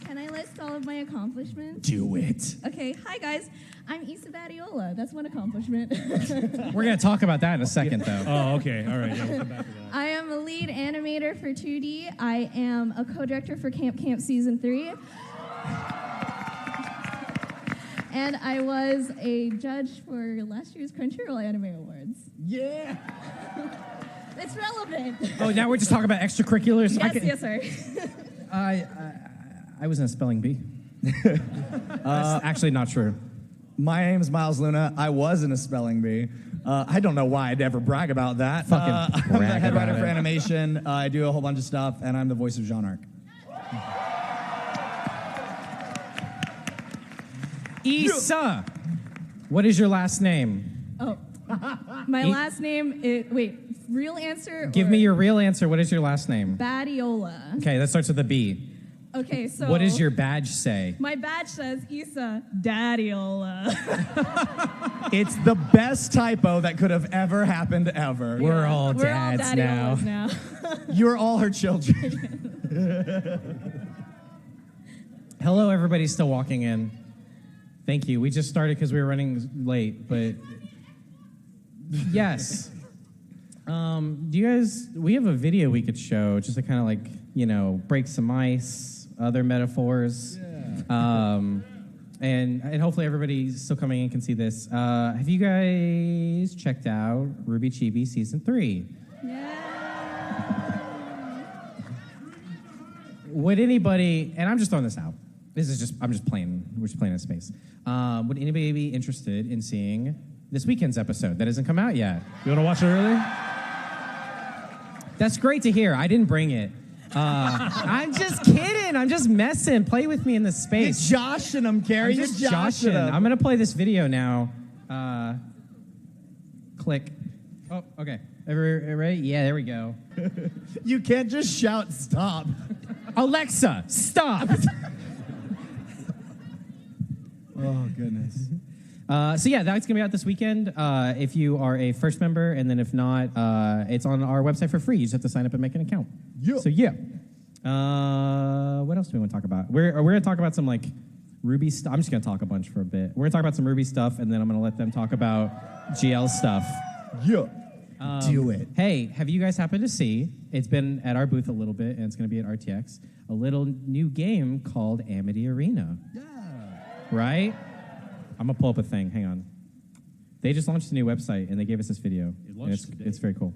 Can I list all of my accomplishments? Do it. Okay, hi guys. I'm Issa Badiola. That's one accomplishment. We're going to talk about that in a second, though. Oh, okay. All right. Yeah, we'll come back to that. I am a lead animator for 2D. I am a co-director for Camp Season 3. And I was a judge for last year's Crunchyroll Anime Awards. Yeah. It's relevant. Oh, now we're just talking about extracurriculars? Yes, sir. I was in a spelling bee. That's actually not true. My name's Miles Luna. I was in a spelling bee. I don't know why I'd ever brag about that. Fucking I'm the brag head about writer for it. animation. I do a whole bunch of stuff, and I'm the voice of Jean Arc. Issa, what is your last name? Oh, my last name is, wait, real answer? Give me your real answer. What is your last name? Badiola. Okay, that starts with a B. Okay, so. What does your badge say? My badge says Issa Dadiola. It's the best typo that could have ever happened ever. We're all dads now. Dadiolas now. You're all her children. Hello, everybody still walking in. Thank you. We just started because we were running late, but yes. Do you guys, we have a video we could show just to kind of like, break some ice, other metaphors. Yeah. And hopefully everybody still coming in can see this. Have you guys checked out RWBY Chibi Season 3? Yeah. Would anybody, and I'm just throwing this out. I'm just playing, we're just playing in space. Would anybody be interested in seeing this weekend's episode that hasn't come out yet? You want to watch it early? That's great to hear. I didn't bring it. I'm just kidding. I'm just messing. Play with me in this space. You're joshing them, Carrie. I'm just joshing. I'm going to play this video now. Click. Oh, okay. Everybody ready? Yeah, there we go. You can't just shout stop. Alexa, stop. Oh, goodness. So yeah, that's going to be out this weekend if you are a first member, and then if not, it's on our website for free. You just have to sign up and make an account. Yeah. So yeah. What else do we want to talk about? We're going to talk about some like RWBY stuff. I'm just going to talk a bunch for a bit. We're going to talk about some RWBY stuff, and then I'm going to let them talk about GL stuff. Yeah. Do it. Hey, have you guys happened to see, it's been at our booth a little bit, and it's going to be at RTX, a little new game called Amity Arena. Yeah. Right? I'm going to pull up a thing. Hang on. They just launched a new website, and they gave us this video. It launched today. It's very cool.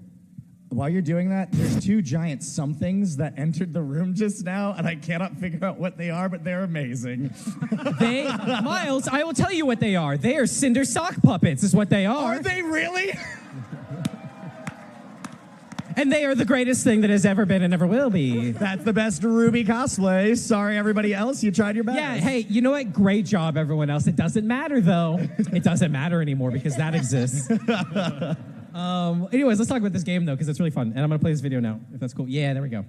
While you're doing that, there's two giant somethings that entered the room just now, and I cannot figure out what they are, but they're amazing. Miles, I will tell you what they are. They are Cinder sock puppets is what they are. Are they really? And they are the greatest thing that has ever been and ever will be. That's the best RWBY cosplay. Sorry, everybody else. You tried your best. Yeah, hey, you know what? Great job, everyone else. It doesn't matter, though. It doesn't matter anymore because that exists. Anyways, let's talk about this game, though, because it's really fun. And I'm going to play this video now, if that's cool. Yeah, there we go.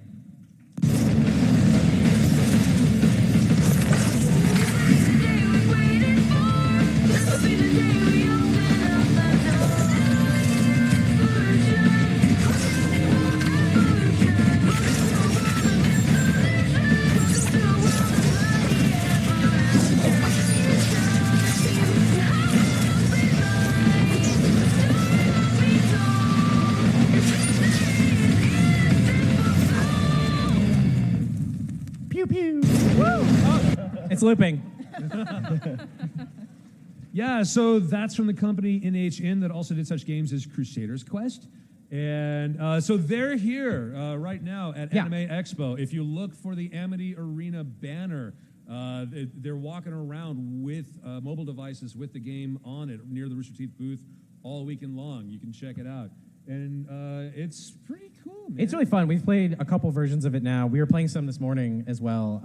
It's looping. Yeah, so that's from the company NHN that also did such games as Crusader's Quest. And so they're here right now at Anime Expo. If you look for the Amity Arena banner, they're walking around with mobile devices with the game on it near the Rooster Teeth booth all weekend long. You can check it out. And it's pretty cool, man. It's really fun. We've played a couple versions of it now. We were playing some this morning as well.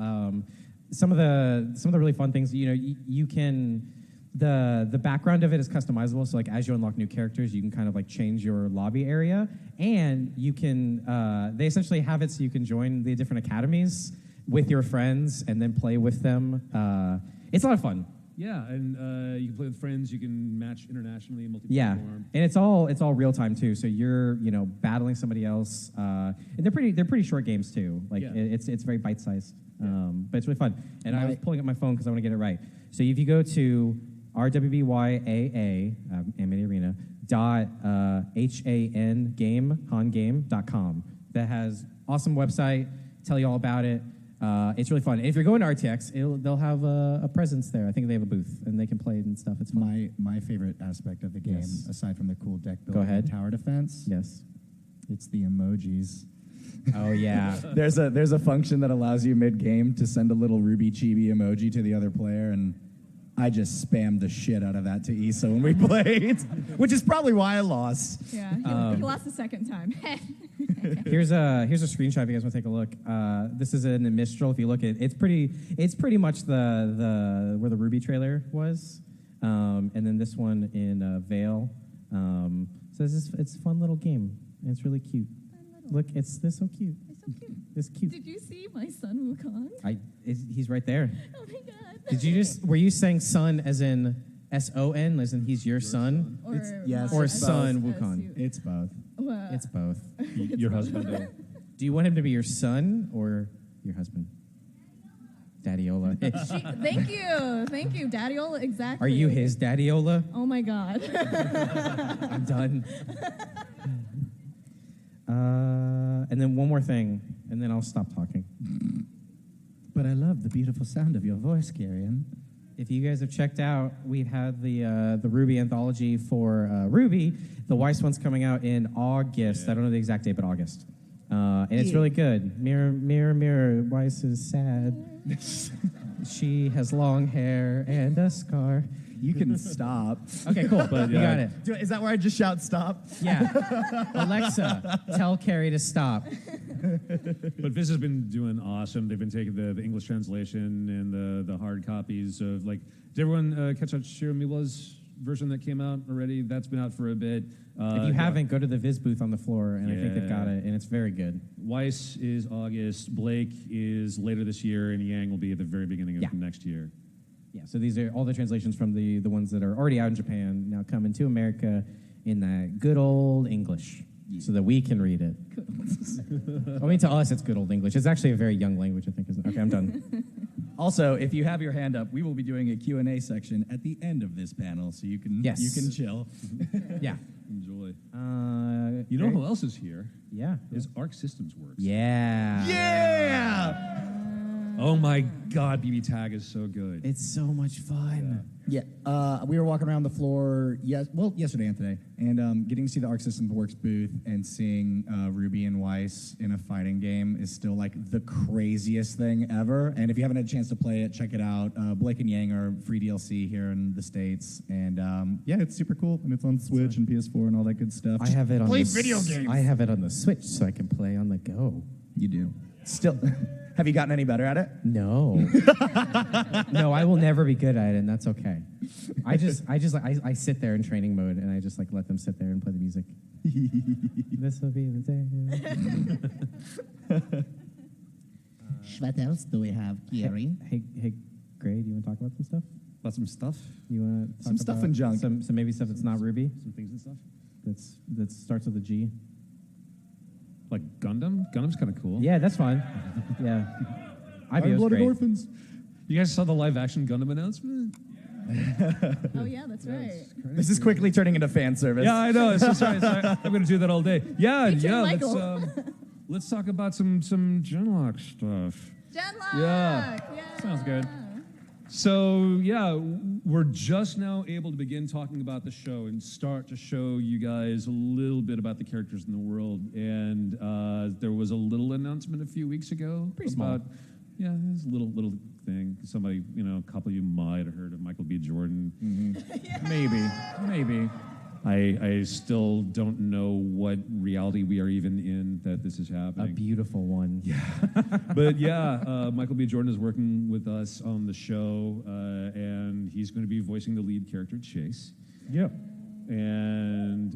Some of the really fun things, you can, the background of it is customizable. So like as you unlock new characters, you can kind of like change your lobby area, and you can, they essentially have it so you can join the different academies with your friends and then play with them. It's a lot of fun. Yeah, and you can play with friends. You can match internationally, multi-platform. Yeah, and it's all real time too. So you're battling somebody else, and they're pretty short games too. Like it's very bite sized. But it's really fun. And I was pulling up my phone because I want to get it right. So if you go to RWBYAA, Amity Arena, hangame.com, that has awesome website, tell you all about it. It's really fun. And if you're going to RTX, they'll have a presence there. I think they have a booth, and they can play it and stuff. It's fun. My favorite aspect of the game, aside from the cool deck building, Go ahead. and tower defense, Yes. it's the emojis. Oh, yeah. There's a function that allows you mid-game to send a little RWBY chibi emoji to the other player, and I just spammed the shit out of that to Issa when we played, which is probably why I lost. Yeah, he lost the second time. Here's a screenshot if you guys want to take a look. This is in the Mistral. If you look at it's pretty much the where the RWBY trailer was, and then this one in Vale. So it's a fun little game. And it's really cute. Look, it's so cute. It's so cute. It's cute. Did you see my son Wukong? He's right there. Oh my god. Were you saying son as in S-O-N, as in he's your son? Or yes. Or my son as Wukong. you- It's both. Well, It's both. Your husband. Do you want him to be your son or your husband? Daddyola. Thank you, Daddyola. Exactly. Are you his Daddyola? Oh my god. I'm done. And then one more thing, and then I'll stop talking. But I love the beautiful sound of your voice, Kieran. If you guys have checked out, we've had the RWBY anthology for RWBY. The Weiss one's coming out in August. I don't know the exact date, but August. And it's really good. Mirror, mirror, mirror, Weiss is sad. She has long hair and a scar. You can stop. Okay, cool. But you got it. Is that where I just shout stop? Yeah. Alexa, tell Carrie to stop. But Viz has been doing awesome. They've been taking the English translation and the hard copies of, like, did everyone catch out Shiro Miwa's version that came out already? That's been out for a bit. If you haven't, go to the Viz booth on the floor, and I think they've got it, and it's very good. Weiss is August, Blake is later this year, and Yang will be at the very beginning of next year. Yeah, so these are all the translations from the ones that are already out in Japan, now coming to America in that good old English, so that we can read it. I mean, to us, it's good old English. It's actually a very young language, I think. Isn't it? Okay, I'm done. Also, if you have your hand up, we will be doing a Q&A section at the end of this panel, so you can chill. Yeah. Enjoy. You know who else is here? Yeah. Is Arc Systems Works. Yeah. Yeah! Oh my God, BB Tag is so good. It's so much fun. Yeah, we were walking around the floor yesterday and today, and getting to see the Arc Systems Works booth and seeing RWBY and Weiss in a fighting game is still like the craziest thing ever. And if you haven't had a chance to play it, check it out. Blake and Yang are free DLC here in the States, and it's super cool. And it's on Switch and PS4 and all that good stuff. I have it on play the video games. I have it on the Switch, so I can play on the go. You do. Still, have you gotten any better at it? No. No, I will never be good at it, and that's okay. I I sit there in training mode, and I just like let them sit there and play the music. This will be the day. What else do we have, Gary? Hey, Gray, do you want to talk about some stuff? About some stuff? You want to talk Some stuff about and junk. Some maybe stuff that's not RWBY. Some things and stuff? That starts with a G. Like Gundam? Gundam's kind of cool. Yeah, that's fine. Yeah. IBO's great. Orphans. You guys saw the live action Gundam announcement? Oh yeah, that's right. This is quickly turning into fan service. Yeah, I know. It's so sorry. I'm going to do that all day. Yeah, Featuring yeah. Michael. Let's talk about some Genlock stuff. Genlock! Yeah. Sounds good. So, yeah, we're just now able to begin talking about the show and start to show you guys a little bit about the characters in the world. And there was a little announcement a few weeks ago. Pretty small. Yeah, it was a little thing. Somebody, a couple of you might have heard of Michael B. Jordan. Mm-hmm. Maybe. I still don't know what reality we are even in that this is A happening. beautiful one. Yeah. But yeah, Michael B. Jordan is working with us on the show, and he's going to be voicing the lead character, Chase. Yep. And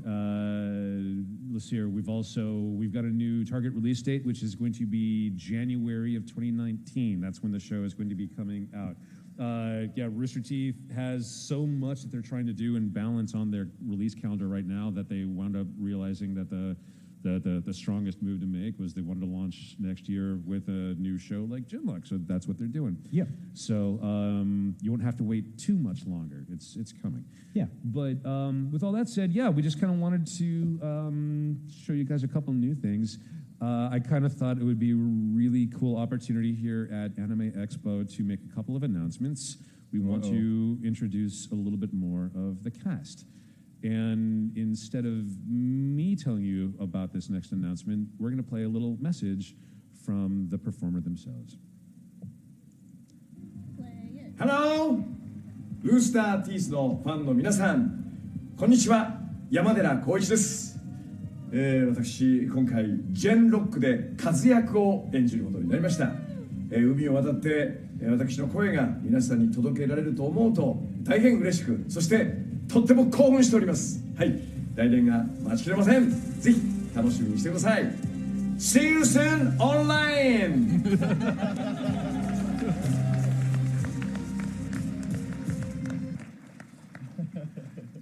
let's see here, we've got a new target release date, which is going to be January of 2019. That's when the show is going to be coming out. Rooster Teeth has so much that they're trying to do and balance on their release calendar right now that they wound up realizing that the the strongest move to make was they wanted to launch next year with a new show like Gymlock, so that's what they're doing. Yeah. So you won't have to wait too much longer. It's coming. Yeah. But with all that said, yeah, we just kind of wanted to show you guys a couple new things. I kind of thought it would be a really cool opportunity here at Anime Expo to make a couple of announcements. We want to introduce a little bit more of the cast. And instead of me telling you about this next announcement, we're going to play a little message from the performer themselves. Play it. Hello! ルースターティースのファンの皆さん、こんにちは、山寺宏一です。私、今回、ジェンロックで活躍を演じることになりました。海を渡って、私の声が皆さんに届けられると思うと、大変嬉しく、そしてとっても興奮しております。はい、来年が待ちきれません。ぜひ楽しみにしてください。See you soon online!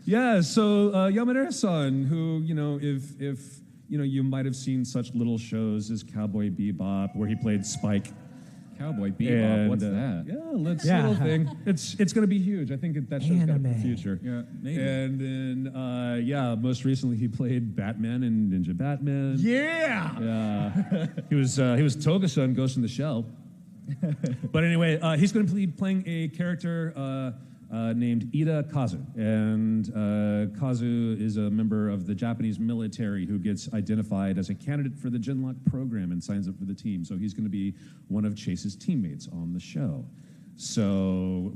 Yeah, so Yamadera-san, who, if you might have seen such little shows as Cowboy Bebop, where he played Spike. Cowboy Bebop, what's that? Yeah, little thing. It's going to be huge. I think that show's got the future. Yeah, maybe. And then, most recently he played Batman in Ninja Batman. Yeah. He was Toga-san in Ghost in the Shell. But anyway, he's going to be playing a character named Ida Kazu. And Kazu is a member of the Japanese military who gets identified as a candidate for the Genlock program and signs up for the team. So he's going to be one of Chase's teammates on the show. So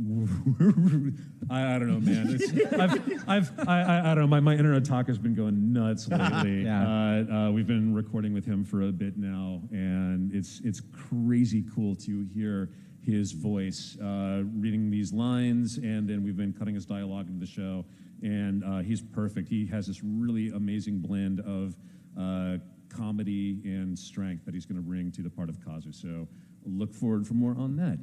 I don't know, man. I don't know. My internet talk has been going nuts lately. Yeah. We've been recording with him for a bit now, and it's crazy cool to hear his voice reading these lines, and then we've been cutting his dialogue into the show, and he's perfect. He has this really amazing blend of comedy and strength that he's going to bring to the part of Kazu. So look forward for more on that.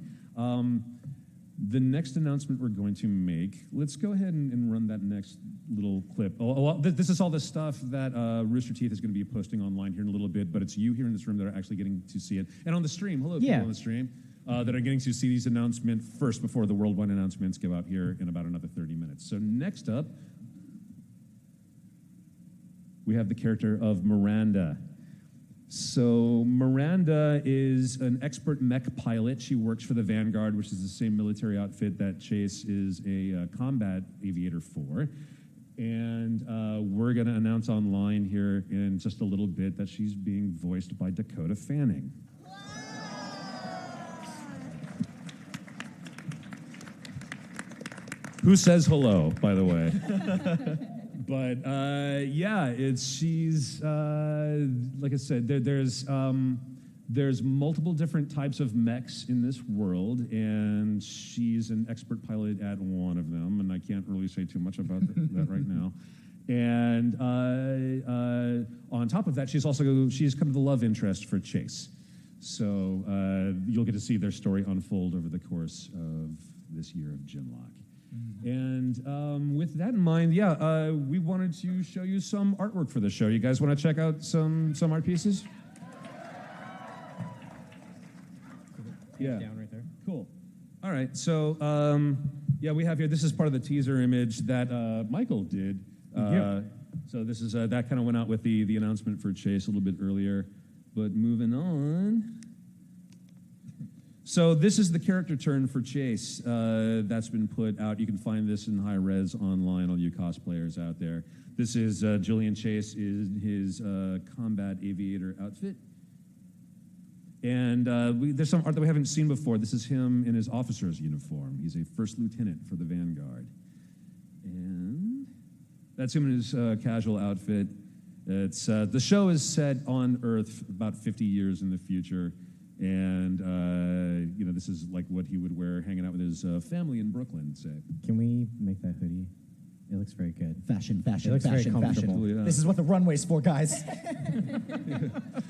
The next announcement we're going to make, let's go ahead and run that next little clip. This is all the stuff that Rooster Teeth is going to be posting online here in a little bit, but it's you here in this room that are actually getting to see it. And on the stream, hello people on the stream, that are getting to see these announcements first before the worldwide announcements go out here in about another 30 minutes. So next up, we have the character of Miranda. So Miranda is an expert mech pilot. She works for the Vanguard, which is the same military outfit that Chase is a combat aviator for. And we're going to announce online here in just a little bit that she's being voiced by Dakota Fanning. Who says hello, by the way? But she's like I said, there's multiple different types of mechs in this world, and she's an expert pilot at one of them, and I can't really say too much about that right now. And on top of that, she's kind of the love interest for Chase. So you'll get to see their story unfold over the course of this year of Genlock. And with that in mind, we wanted to show you some artwork for the show. You guys want to check out some art pieces? Yeah. Down right there. Cool. All right. So, we have here, this is part of the teaser image that Michael did. So this is, that kind of went out with the announcement for Chase a little bit earlier. But moving on. So this is the character turn for Chase that's been put out. You can find this in high res online, all you cosplayers out there. This is Julian Chase in his combat aviator outfit. And there's some art that we haven't seen before. This is him in his officer's uniform. He's a first lieutenant for the Vanguard. And that's him in his casual outfit. It's the show is set on Earth about 50 years in the future. And, this is like what he would wear hanging out with his family in Brooklyn, say. Can we make that hoodie? It looks very good. Fashion, It looks very comfortable. Yeah. This is what the runway's for, guys.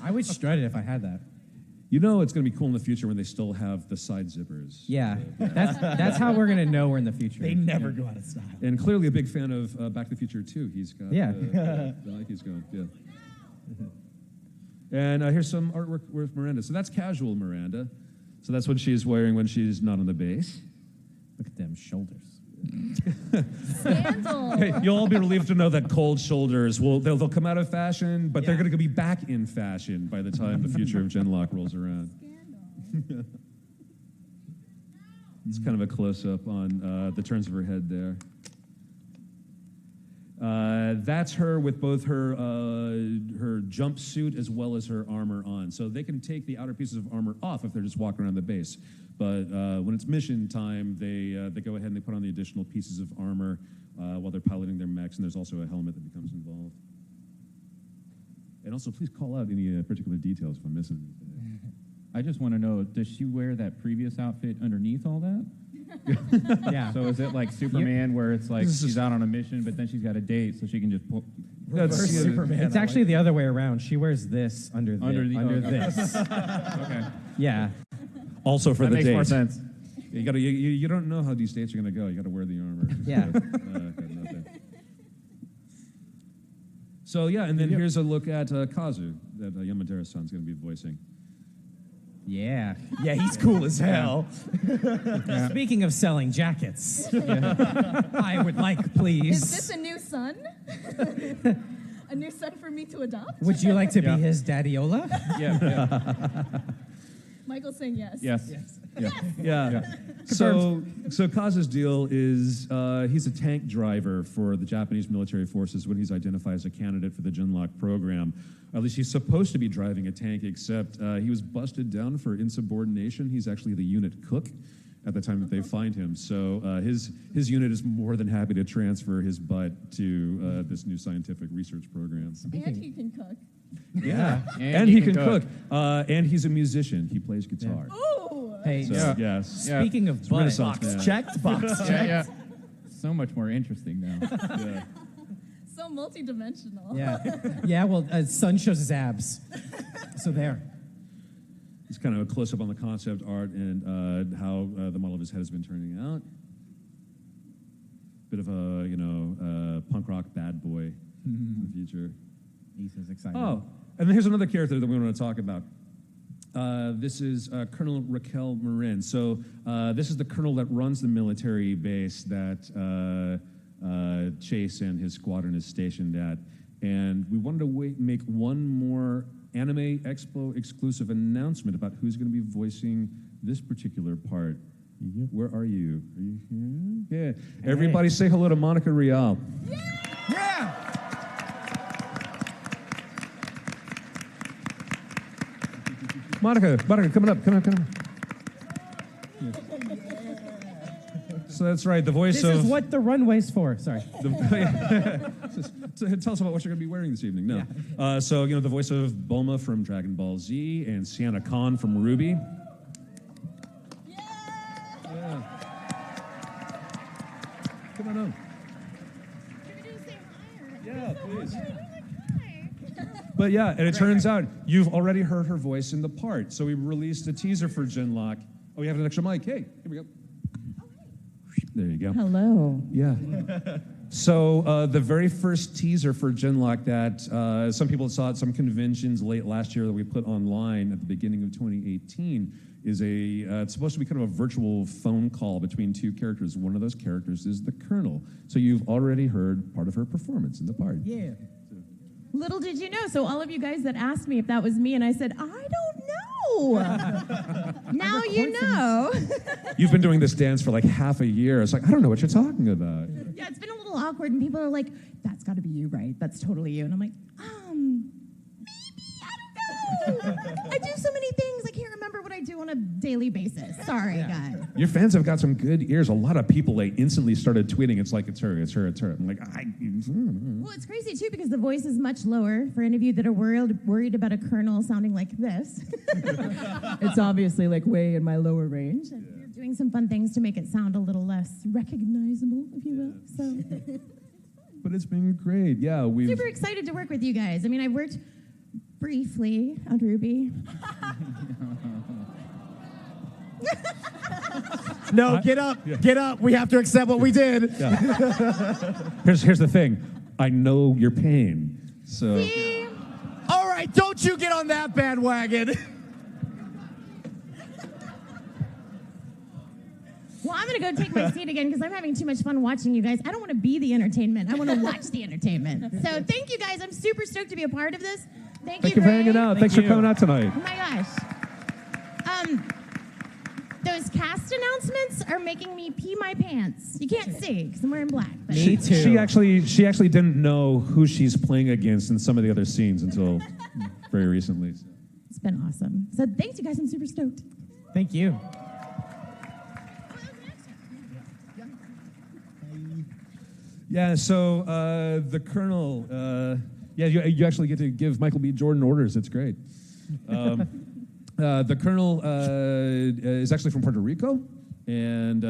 I would strut it if I had that. You know it's going to be cool in the future when they still have the side zippers. Yeah, that's how we're going to know we're in the future. They never go out of style. And clearly a big fan of Back to the Future 2. He's got Yeah. the Nike's going, yeah. And here's some artwork with Miranda. So that's casual Miranda. So that's what she's wearing when she's not on the base. Look at them shoulders. Scandal. Hey, you'll all be relieved to know that cold shoulders they'll come out of fashion, but they're going to be back in fashion by the time the future of Genlock rolls around. Scandal. It's kind of a close-up on the turns of her head there. That's her with both her jumpsuit as well as her armor on. So they can take the outer pieces of armor off if they're just walking around the base. But when it's mission time, they go ahead and they put on the additional pieces of armor while they're piloting their mechs, and there's also a helmet that becomes involved. And also, please call out any particular details if I'm missing anything. I just want to know, does she wear that previous outfit underneath all that? Yeah. So is it like Superman, where it's like she's out on a mission, but then she's got a date, so she can just pull? That's Superman. It's actually the other way around. She wears this under this. Okay. Yeah. Also for That the makes date. more sense. You don't know how these dates are going to go. You got to wear the armor. Yeah. So yeah, and then here's a look at Kazu that Yamadera-san's going to be voicing. Yeah. Yeah, he's cool as hell. Speaking of selling jackets, I would like, please. Is this a new son? A new son for me to adopt? Would you like to be his daddy-ola? Yeah. Michael's saying yes. Yes. Yeah. So Kazu's deal is he's a tank driver for the Japanese military forces when he's identified as a candidate for the Genlock program. At least he's supposed to be driving a tank, except he was busted down for insubordination. He's actually the unit cook at the time that they find him. So his unit is more than happy to transfer his butt to this new scientific research program. And he can cook. Yeah, and he can cook. And he's a musician. He plays guitar. Ooh! Hey, So, yes. speaking of butt, Renaissance man. Checked, box checked. So much more interesting now. Yeah. So multi-dimensional. yeah, well, son shows his abs. So there. It's kind of a close-up on the concept art and how the model of his head has been turning out. Bit of a, punk rock bad boy in the future. Lisa's excited. Oh, and then here's another character that we want to talk about. This is Colonel Raquel Marin. So this is the colonel that runs the military base that Chase and his squadron is stationed at. And we wanted to make one more Anime Expo exclusive announcement about who's going to be voicing this particular part. Yep. Where are you? Are you here? Yeah. Everybody say hello to Monica Rial. Yeah! Monica, come on. So that's right, the voice This of... is what the runway's for. Sorry. Tell us about what you're going to be wearing this evening. No. Yeah. So, the voice of Bulma from Dragon Ball Z and Sienna Khan from RWBY. Yeah. Come on up. Can we do say hi? Yeah, please. But yeah, and it turns out you've already heard her voice in the part. So we released a teaser for Genlock. Oh, we have an extra mic. Hey, here we go. There you go. Hello. Yeah. So the very first teaser for Genlock that some people saw at some conventions late last year that we put online at the beginning of 2018 is it's supposed to be kind of a virtual phone call between two characters. One of those characters is the Colonel. So you've already heard part of her performance in the part. Yeah. Little did you know. So all of you guys that asked me if that was me, and I said, I don't know. Now you know. You've been doing this dance for like half a year. It's like, I don't know what you're talking about. Yeah, it's been a little awkward, and people are like, that's got to be you, right? That's totally you. And I'm like, maybe, I don't know. I do so many things, I can't remember what I do on a daily basis. Sorry, guys. Your fans have got some good ears. A lot of people, instantly started tweeting, it's like, it's her. I'm like, Well, it's crazy, too, because the voice is much lower. For any of you that are worried about a colonel sounding like this, it's obviously, way in my lower range. And you're doing some fun things to make it sound a little less recognizable, if you will. So, But it's been great. Yeah, we've... super excited to work with you guys. I mean, I worked briefly on RWBY. No, get up. We have to accept what we did. Here's the thing. I know your pain. So... All right, don't you get on on that bandwagon. Well, I'm going to go take my seat again because I'm having too much fun watching you guys. I don't want to be the entertainment. I want to watch the entertainment. So thank you guys. I'm super stoked to be a part of this. Thank you for Ray. hanging out. Thanks for coming out tonight. Oh my gosh. Those cast announcements are making me pee my pants. You can't see because I'm wearing black. But Me too. She actually didn't know who she's playing against in some of the other scenes until very recently. it's been awesome. So thanks, you guys. I'm super stoked. Thank you. Yeah, so the Colonel, you actually get to give Michael B. Jordan orders. It's great. The Colonel is actually from Puerto Rico and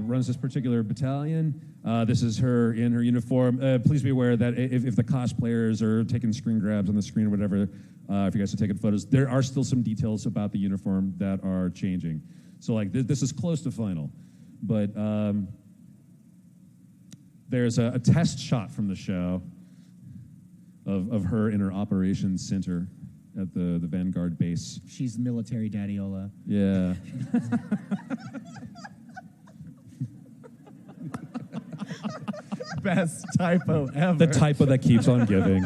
runs this particular battalion. This is her in her uniform. Please be aware that if the cosplayers are taking screen grabs on the screen or whatever, if you guys are taking photos, there are still some details about the uniform that are changing. So like this is close to final, but there's a test shot from the show of her in her operations center at the Vanguard base. She's military Daddy-ola. Yeah. Best typo ever. The typo that keeps on giving.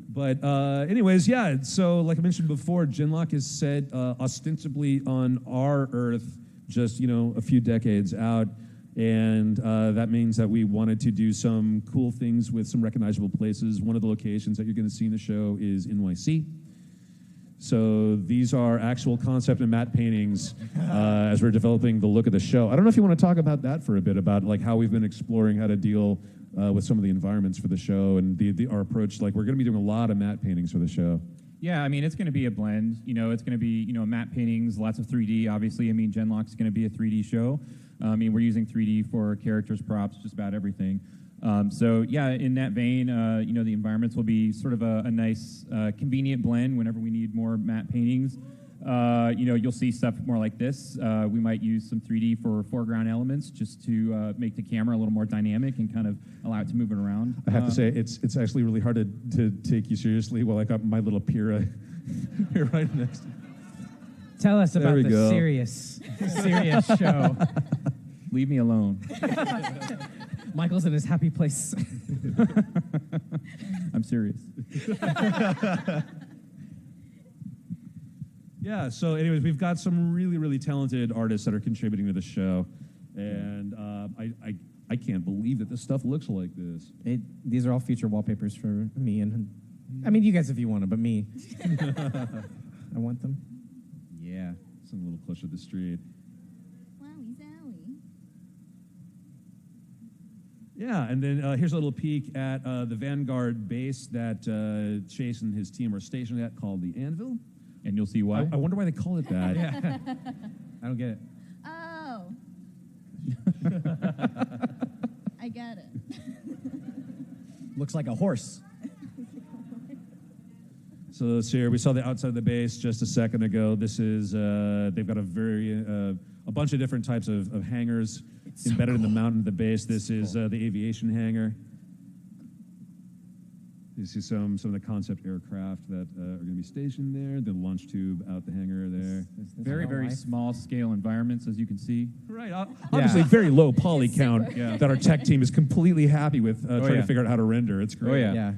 But anyways, yeah, so like I mentioned before, Genlock is set ostensibly on our Earth just, a few decades out. And that means that we wanted to do some cool things with some recognizable places. One of the locations that you're going to see in the show is NYC. So these are actual concept and matte paintings as we're developing the look of the show. I don't know if you want to talk about that for a bit, about like how we've been exploring how to deal with some of the environments for the show and our approach. Like we're going to be doing a lot of matte paintings for the show. Yeah, I mean, it's going to be a blend. It's going to be, matte paintings, lots of 3D, obviously. I mean, Genlock's going to be a 3D show. I mean, we're using 3D for characters, props, just about everything. So, yeah, in that vein, the environments will be sort of a nice, convenient blend whenever we need more matte paintings. You'll see stuff more like this. We might use some 3D for foreground elements just to make the camera a little more dynamic and kind of allow it to move it around. I have to say, it's actually really hard to take you seriously while I got my little Pyrrha here right next to you. Tell us about we the go. serious show. Leave me alone. Michael's in his happy place. I'm serious. Yeah, so anyways, we've got some really, really talented artists that are contributing to the show. And I can't believe that this stuff looks like this. These are all future wallpapers for me. And I mean, you guys if you want them, but me. I want them. Yeah, it's a little closer to the street. Wowie zowie. Yeah, and then here's a little peek at the Vanguard base that Chase and his team are stationed at, called the Anvil. And you'll see why. I wonder why they call it that. Yeah. I don't get it. Oh. I get it. Looks like a horse. So let's here. We saw the outside of the base just a second ago. This is they've got a bunch of different types of hangars embedded in the mountain of the base. This is the aviation hangar. You see some of the concept aircraft that are going to be stationed there. The launch tube out the hangar there. Very, very small scale environments, as you can see. Right. Obviously, very low poly count that our tech team is completely happy with trying to figure out how to render. It's great. Oh, yeah. Yeah.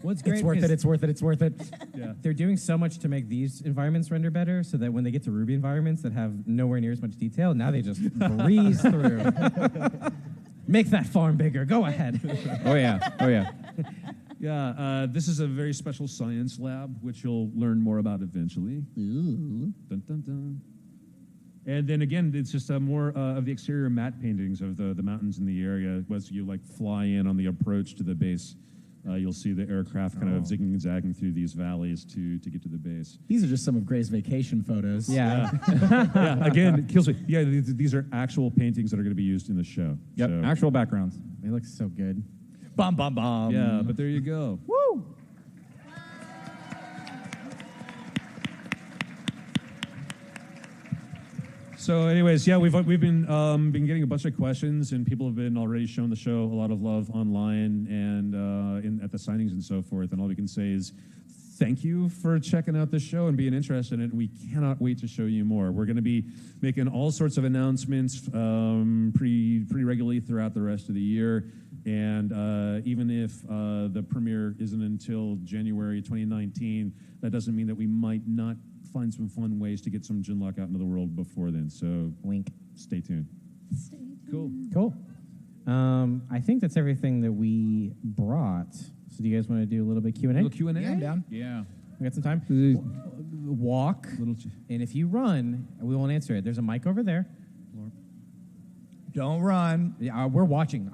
What's great? It's worth it. It's worth it. It's worth it. Yeah. They're doing so much to make these environments render better, so that when they get to RWBY environments that have nowhere near as much detail, now they just breeze through. Make that farm bigger. Go ahead. Oh, yeah. Oh, yeah. Yeah, this is a very special science lab, which you'll learn more about eventually. Ooh. Dun, dun, dun. And then again, it's just more of the exterior matte paintings of the mountains in the area. As you like fly in on the approach to the base, you'll see the aircraft kind of zigging and zagging through these valleys to get to the base. These are just some of Gray's vacation photos. Yeah. Yeah, again, it kills me. Yeah, these are actual paintings that are going to be used in the show. Yep, So, actual backgrounds. They look so good. Bum, bum, bum. yeah, but there you go. Woo! So, anyways, yeah, we've been getting a bunch of questions, and people have been already showing the show a lot of love online and at the signings and so forth. And all we can say is thank you for checking out the show and being interested in it. We cannot wait to show you more. We're going to be making all sorts of announcements pretty regularly throughout the rest of the year. And even if the premiere isn't until January 2019, that doesn't mean that we might not find some fun ways to get some Genlock out into the world before then. So, wink. Stay tuned. Cool. I think that's everything that we brought. So do you guys want to do a little bit Q&A? Little Q&A? Yeah, I'm down. Yeah. We got some time? Walk, and if you run, we won't answer it. There's a mic over there. Don't run. Yeah, we're watching.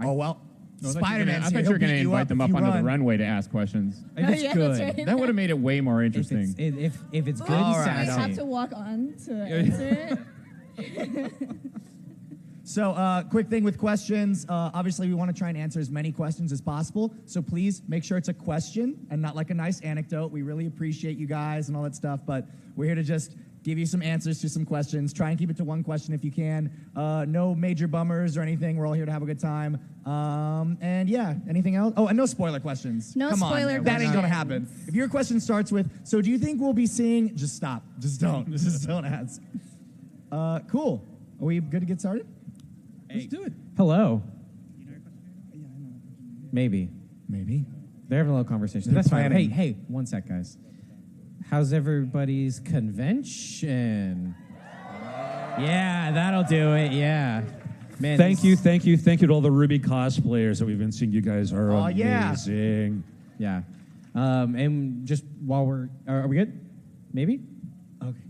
Spider-Man. I thought you were going to invite them up onto the runway to ask questions. If it's Yeah, good. that's right. That would have made it way more interesting. If it's good All and right. I have sassy. to walk on to answer it. So, quick thing with questions. Obviously, we want to try and answer as many questions as possible. So please make sure it's a question and not like a nice anecdote. We really appreciate you guys and all that stuff, but we're here to just give you some answers to some questions. Try and keep it to one question if you can. No major bummers or anything. We're all here to have a good time. And yeah, anything else? Oh, and no spoiler questions. No Come on, spoiler that ain't gonna questions. happen. If your question starts with, so do you think we'll be seeing? Just stop. Just don't. Just don't ask. Cool. Are we good to get started? Let's do it. Hello. Maybe. Maybe. They're having a little conversation. They're That's fine. planning. Hey, one sec, guys. How's everybody's convention? Yeah, that'll do it. Yeah. Man, Thank you to all the RWBY cosplayers that we've been seeing. You guys are Oh, yeah. amazing. Yeah. And just while are we good? Maybe? Okay.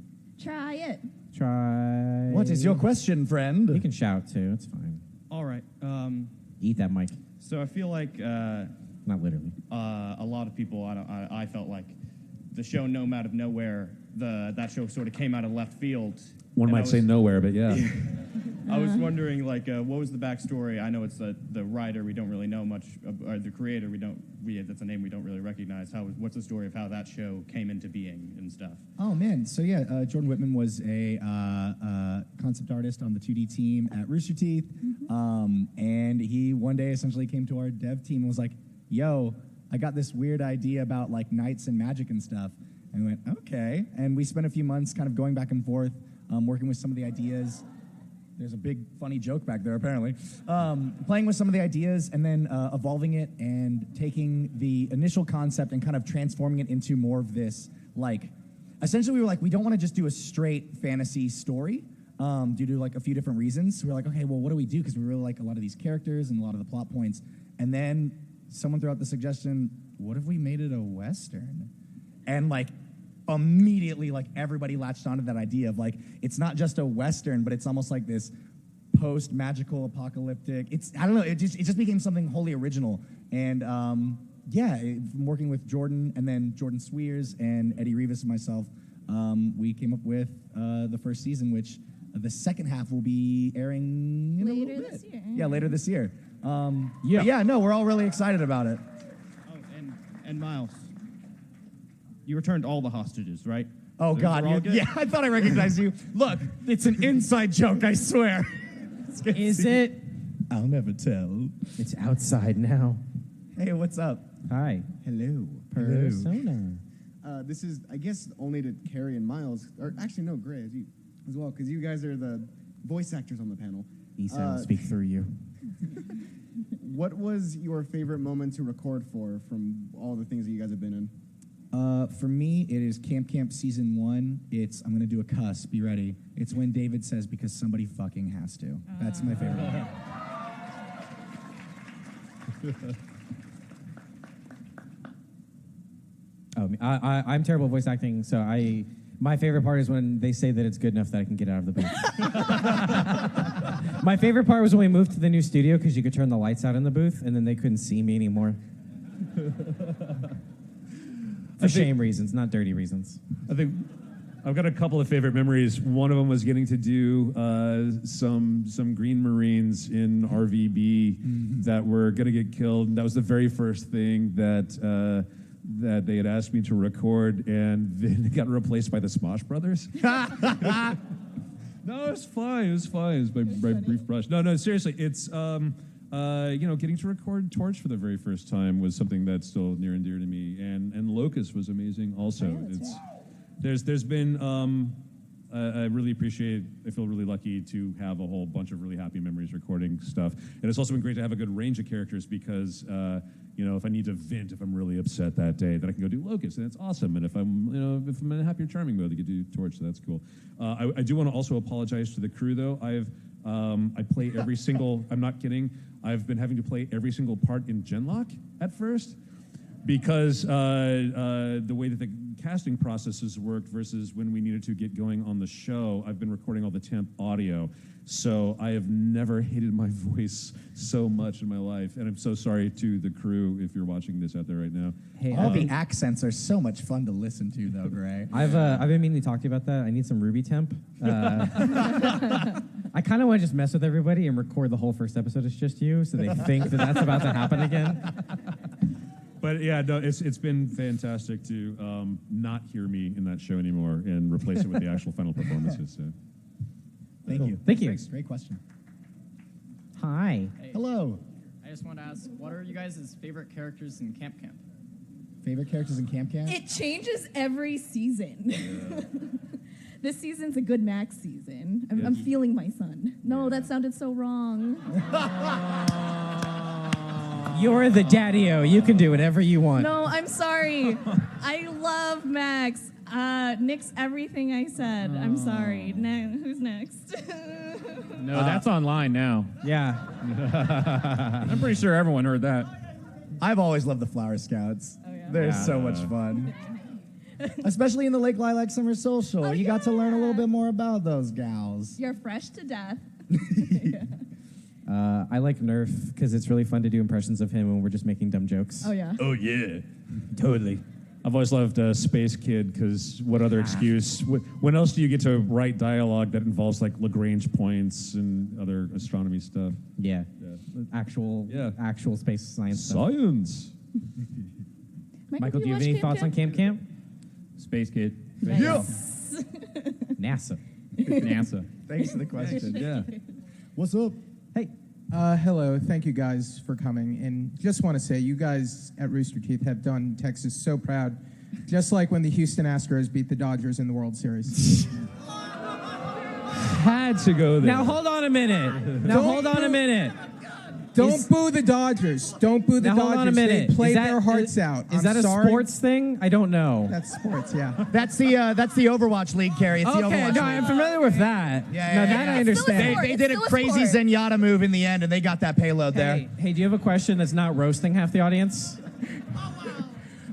Try it. Try. What is your question, friend? You can shout too. It's fine. All right. Eat that mic. So I feel like Not literally. a lot of people, I felt like the show Gnome Out of Nowhere, that show sort of came out of left field. One And might say nowhere, but yeah. I was wondering, like, what was the backstory? I know it's the writer we don't really know much, or the creator that's a name we don't really recognize. What's the story of how that show came into being and stuff? Oh man, so yeah, Jordan Whitman was a concept artist on the 2D team at Rooster Teeth, and he one day essentially came to our dev team and was like, "Yo, I got this weird idea about like knights and magic and stuff," and we went, "Okay," and we spent a few months kind of going back and forth, working with some of the ideas. There's a big funny joke back there, apparently. Playing with some of the ideas and then evolving it and taking the initial concept and kind of transforming it into more of this, like, essentially we were like, we don't want to just do a straight fantasy story due to like a few different reasons. So we were like, okay, well, what do we do? Because we really like a lot of these characters and a lot of the plot points. And then someone threw out the suggestion, what if we made it a Western? And like, immediately, like, everybody latched onto that idea of like, it's not just a Western, but it's almost like this post-magical apocalyptic. I don't know, it just became something wholly original. And from working with Jordan and then Jordan Swears and Eddie Rivas and myself, we came up with the first season, which the second half will be airing in a Later little bit. this year. Yeah, later this year. We're all really excited about it. Oh, and Miles, you returned all the hostages, right? Oh, God. They're all good? Yeah, I thought I recognized you. Look, it's an inside joke, I swear. Is it? I'll never tell. It's outside now. Hey, what's up? Hi. Hello. Persona. This is, I guess, only to Carrie and Miles, or actually, no, Gray, as well, because you guys are the voice actors on the panel. Issa will speak through you. What was your favorite moment to record from all the things that you guys have been in? For me, it is Camp Season 1. I'm going to do a cuss. Be ready. It's when David says, because somebody fucking has to. That's my favorite one. I'm terrible at voice acting, so my favorite part is when they say that it's good enough that I can get out of the booth. My favorite part was when we moved to the new studio because you could turn the lights out in the booth, and then they couldn't see me anymore. For shame reasons, not dirty reasons. I think I've got a couple of favorite memories. One of them was getting to do some Green Marines in RWBY that were going to get killed. And that was the very first thing that they had asked me to record, and then it got replaced by the Smosh Brothers. No, No, it's fine. It was fine. It was my brief brush. No, seriously, it's getting to record Torch for the very first time was something that's still near and dear to me, and Locust was amazing also. There's been I really appreciate. I feel really lucky to have a whole bunch of really happy memories recording stuff, and it's also been great to have a good range of characters because if I need to vent, if I'm really upset that day, then I can go do Locust, and it's awesome. And if I'm in a happy or charming mode, I can do Torch, so that's cool. I do want to also apologize to the crew though. I play every single. I'm not kidding. I've been having to play every single part in Genlock at first because the way that the casting processes worked versus when we needed to get going on the show, I've been recording all the temp audio. So I have never hated my voice so much in my life. And I'm so sorry to the crew if you're watching this out there right now. Hey, all the accents are so much fun to listen to, though, Gray. I've been meaning to talk to you about that. I need some RWBY temp. I kind of want to just mess with everybody and record the whole first episode as just you, so they think that that's about to happen again. But yeah, no, it's been fantastic to not hear me in that show anymore and replace it with the actual final performances. So. Thank you. Thank you. Thanks. Great question. Hi. Hey, Hello. I just want to ask, what are you guys' favorite characters in Camp Camp? Favorite characters in Camp Camp? It changes every season. This season's a good Max season. I'm feeling my son. No, that sounded so wrong. You're the daddy-o. You can do whatever you want. No, I'm sorry. I love Max. Nix everything I said. I'm sorry. Who's next? No, that's online now. Yeah. I'm pretty sure everyone heard that. I've always loved the Flower Scouts. Oh, yeah? They're so much fun. Especially in the Lake Lilac Summer Social. You got to learn a little bit more about those gals. You're fresh to death. I like Nerf because it's really fun to do impressions of him when we're just making dumb jokes. Oh, yeah. Oh yeah. Totally. I've always loved Space Kid because what other excuse? When else do you get to write dialogue that involves like Lagrange points and other astronomy stuff? Yeah. Actual space science stuff. Science. Michael, do you have any thoughts on Camp Camp? Space Kid. Nice. NASA. NASA. Thanks for the question. Yeah. What's up? Hey. Hello, thank you guys for coming. And just want to say, you guys at Rooster Teeth have done Texas so proud, just like when the Houston Astros beat the Dodgers in the World Series. Had to go there. Now hold on a minute. Don't boo the Dodgers. Don't boo the now Dodgers. Hold on a minute. They played their hearts out. Is that a sports thing? I don't know. That's sports, yeah. That's the Overwatch League, Carrie. It's the Okay, Overwatch no, League. I'm familiar with that. I understand. They did a crazy Zenyatta move in the end, and they got that payload there. Hey, do you have a question that's not roasting half the audience?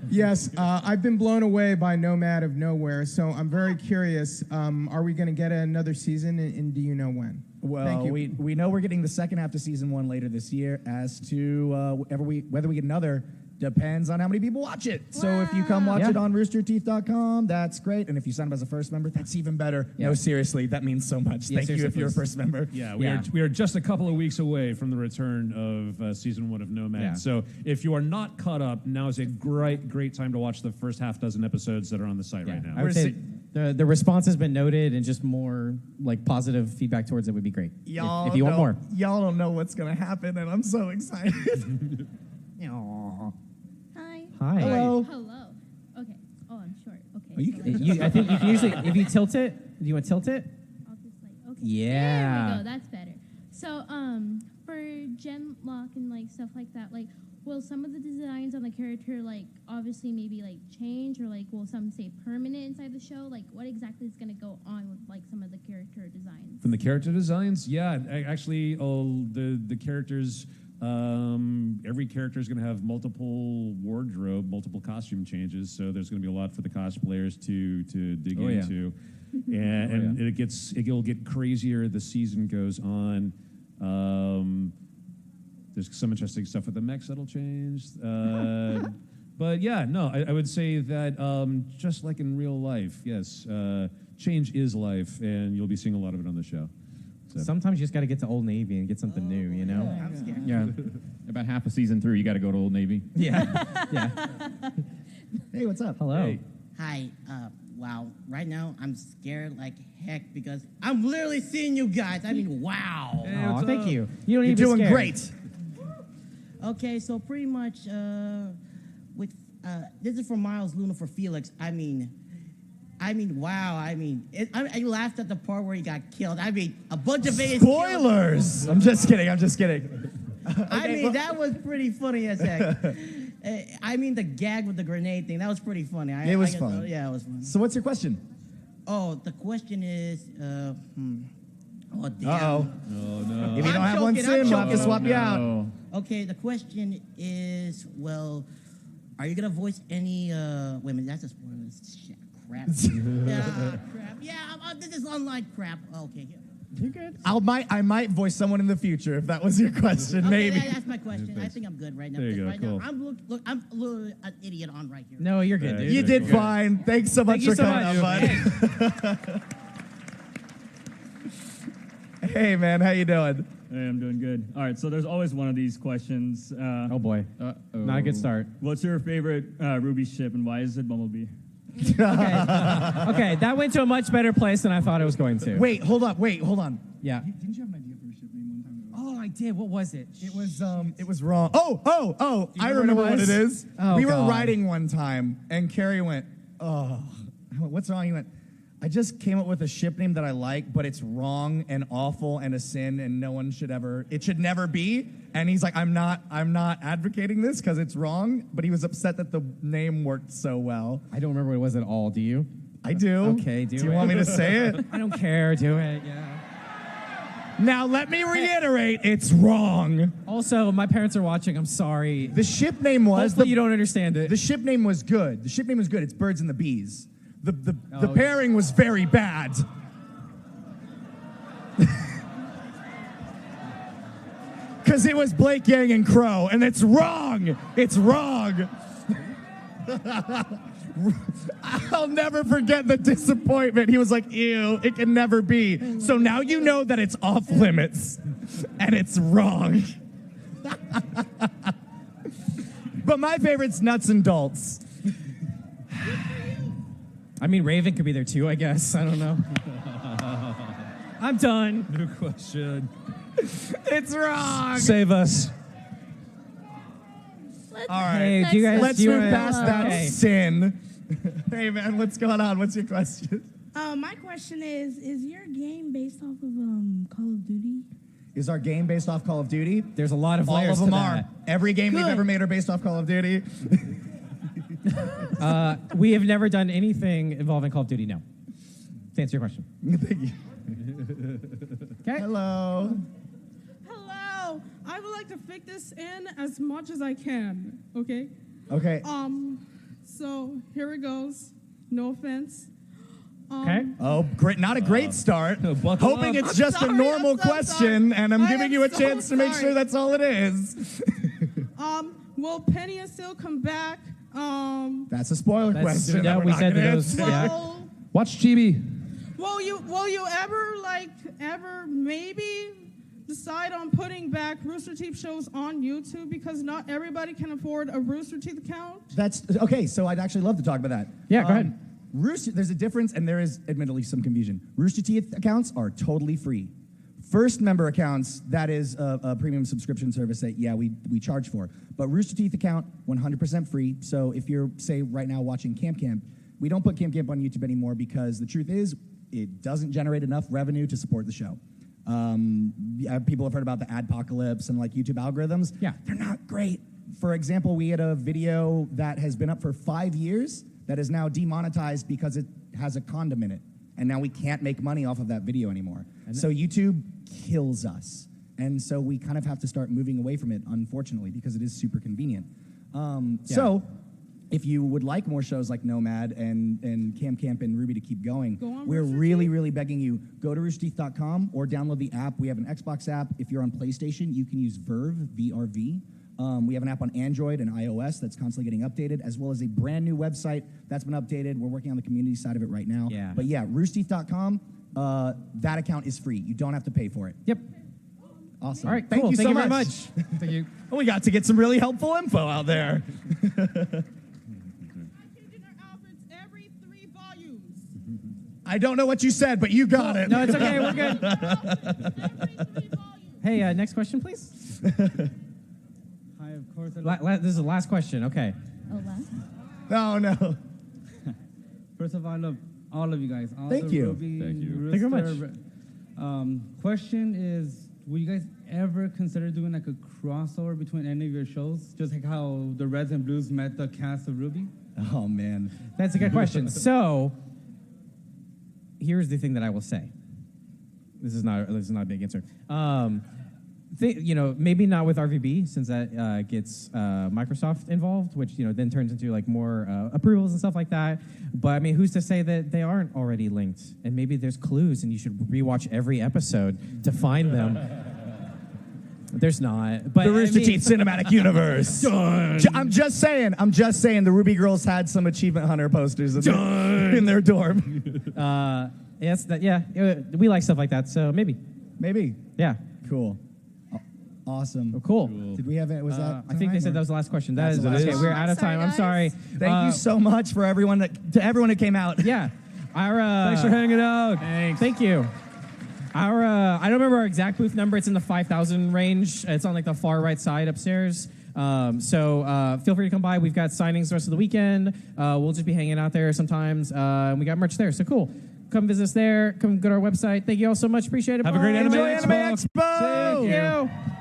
Yes, I've been blown away by Nomad of Nowhere, so I'm very curious. Are we going to get another season, and do you know when? Well, Thank you. we know we're getting the second half to season 1 later this year. As to whether we get another depends on how many people watch it. So if you come watch it on roosterteeth.com, that's great. And if you sign up as a first member, that's even better. Yeah. No, seriously, that means so much. Thank you if you're a first member. Yeah, we are just a couple of weeks away from the return of season 1 of Nomad. Yeah. So if you are not caught up, now is a great time to watch the first half dozen episodes that are on the site right now. I would say the response has been noted, and just more like positive feedback towards it would be great. If you want more. Y'all don't know what's going to happen, and I'm so excited. Hi. Hello. Hello. Okay. Oh, I'm short. Okay. I think you can usually, if you tilt it, do you want to tilt it? I'll just like, okay. Yeah. There we go. That's better. So, for Genlock and like stuff like that, like, will some of the designs on the character like obviously maybe like change, or like will some say permanent inside the show? Like, what exactly is going to go on with like some of the character designs? From the character designs, yeah, actually, the characters. Every character is going to have multiple wardrobe, multiple costume changes, so there's going to be a lot for the cosplayers to dig into, and it'll get crazier the season goes on. There's some interesting stuff with the mechs that'll change, but yeah, no, I would say that just like in real life, yes, change is life, and you'll be seeing a lot of it on the show. So. Sometimes you just got to get to Old Navy and get something new, you know? Yeah. About half a season through, you got to go to Old Navy. Yeah. Hey, what's up? Hello. Hey. Hi. wow. Right now, I'm scared like heck because I'm literally seeing you guys. I mean, wow. Oh, thank you. You don't You're need to be doing scared. great. Okay, so pretty much with this is for Miles, Luna for Felix. I mean, wow. I laughed at the part where he got killed. I mean, a bunch of Vegas Spoilers. I'm just kidding. I mean, that was pretty funny as heck. I mean, the gag with the grenade thing, that was pretty funny. It was fun. Yeah, it was fun. So what's your question? Oh, the question is, oh, damn. Uh-oh. Oh, no. If you don't have one soon, we'll have to swap you out. Okay, the question is, well, are you going to voice any, wait a minute, that's a spoiler. Shit, crap. Crap. Yeah, this is online crap. Okay, yeah. You're good. I might voice someone in the future if that was your question. Okay, maybe. that's my question. I think I'm good right now. There you go, Right cool. now, I'm a little an idiot on right here. No, you're good, dude. You did fine. Thanks so much for coming out, bud. Hey, man, how you doing? Hey, I'm doing good. All right, so there's always one of these questions. Oh, boy. Not a good start. What's your favorite RWBY ship, and why is it Bumblebee? Okay, that went to a much better place than I thought it was going to. Wait, hold on. Yeah. Didn't you have an idea for a ship name one time? Oh, I did. What was it? It was wrong. Oh, I remember what it is. Oh, we were God. riding one time, and Carrie went, oh, what's wrong? He went, I just came up with a ship name that I like, but it's wrong and awful and a sin, and it should never be. And he's like, I'm not advocating this because it's wrong, but he was upset that the name worked so well. I don't remember what it was at all. Do you? I do. Okay, do you it. want me to say it? I don't care. Do it, yeah. Now, let me reiterate, it's wrong. Also, my parents are watching. I'm sorry. The ship name was... Hopefully you don't understand it. The ship name was good. It's Birds and the Bees. The pairing was very bad. Because it was Blake Yang and Crow, and it's wrong. It's wrong. I'll never forget the disappointment. He was like, ew, it can never be. So now you know that it's off limits, and it's wrong. But my favorite's Nuts and Dolts. I mean, Raven could be there too, I guess. I don't know. I'm done. New question. It's wrong. Save us. All right. Hey, do you guys, Let's do you move wanna- past that okay. sin. Hey, man, what's going on? What's your question? My question is your game based off of Call of Duty? Is our game based off Call of Duty? There's a lot of All layers of them to are. that. Every game we've Good. ever made are based off Call of Duty. We have never done anything involving Call of Duty, no. To answer your question. Thank you. Okay. Hello. Hello. I would like to fit this in as much as I can. Okay. Okay. So here it goes. No offense. Okay. Oh, great! Not a great start. Hoping it's I'm just sorry, a normal I'm so question, sorry. and I'm I giving am you a so chance to make sorry. sure that's all it is. Will Penny and still come back? That's a spoiler question. Yeah, that we're we not said gonna those. answer. Yeah. Watch Chibi. Will you ever maybe decide on putting back Rooster Teeth shows on YouTube because not everybody can afford a Rooster Teeth account? That's okay. So I'd actually love to talk about that. Yeah, go ahead. Rooster, there's a difference, and there is admittedly some confusion. Rooster Teeth accounts are totally free. First member accounts, that is a premium subscription service that, yeah, we charge for. But Rooster Teeth account, 100% free. So if you're, say, right now watching Camp Camp, we don't put Camp Camp on YouTube anymore because the truth is it doesn't generate enough revenue to support the show. People have heard about the adpocalypse and like YouTube algorithms. Yeah. They're not great. For example, we had a video that has been up for 5 years that is now demonetized because it has a condom in it. And now we can't make money off of that video anymore. So YouTube kills us. And so we kind of have to start moving away from it, unfortunately, because it is super convenient. So if you would like more shows like Nomad and Camp Camp and RWBY to keep going, we're really, really begging you, go to roosterteeth.com or download the app. We have an Xbox app. If you're on PlayStation, you can use Verve, VRV. We have an app on Android and iOS that's constantly getting updated, as well as a brand new website that's been updated. We're working on the community side of it right now. Yeah. But yeah, roosterteeth.com, that account is free. You don't have to pay for it. Yep. Awesome. All right, Thank cool. you Thank so you much. very much. Thank you. We got to get some really helpful info out there. Changing our outfits every 3 volumes. I don't know what you said, but you got it. No, it's okay. We're good. Hey, next question, please. Hi, of course. This is the last question. Okay. Oh, last? No. First of all, I love all of you guys. Thank you. Thank you. Thank you very much. Question is, will you guys ever consider doing like a crossover between any of your shows? Just like how the Reds and Blues met the cast of RWBY? Oh, man. That's a good question. So, here's the thing that I will say. This is not a big answer. Maybe not with RWBY, since that gets Microsoft involved, which then turns into like more approvals and stuff like that. But I mean, who's to say that they aren't already linked? And maybe there's clues, and you should rewatch every episode to find them. There's not. But the Rooster Teeth cinematic universe. Done. I'm just saying. The RWBY girls had some Achievement Hunter posters in their dorm. Yes. We like stuff like that. So maybe. Yeah. Cool. Awesome. Oh, cool. Did we have it? Was that? I think they said that was the last question. That's the last Okay. question. We're out of time. I'm sorry. Thank you so much for everyone that came out. Yeah. Thanks for hanging out. Thanks. Thank you. I don't remember our exact booth number. It's in the 5,000 range. It's on like the far right side upstairs. So feel free to come by. We've got signings the rest of the weekend. We'll just be hanging out there sometimes. We got merch there. So cool. Come visit us there. Come go to our website. Thank you all so much. Appreciate it. Have a great Anime Enjoy Expo. Anime Expo. Thank you.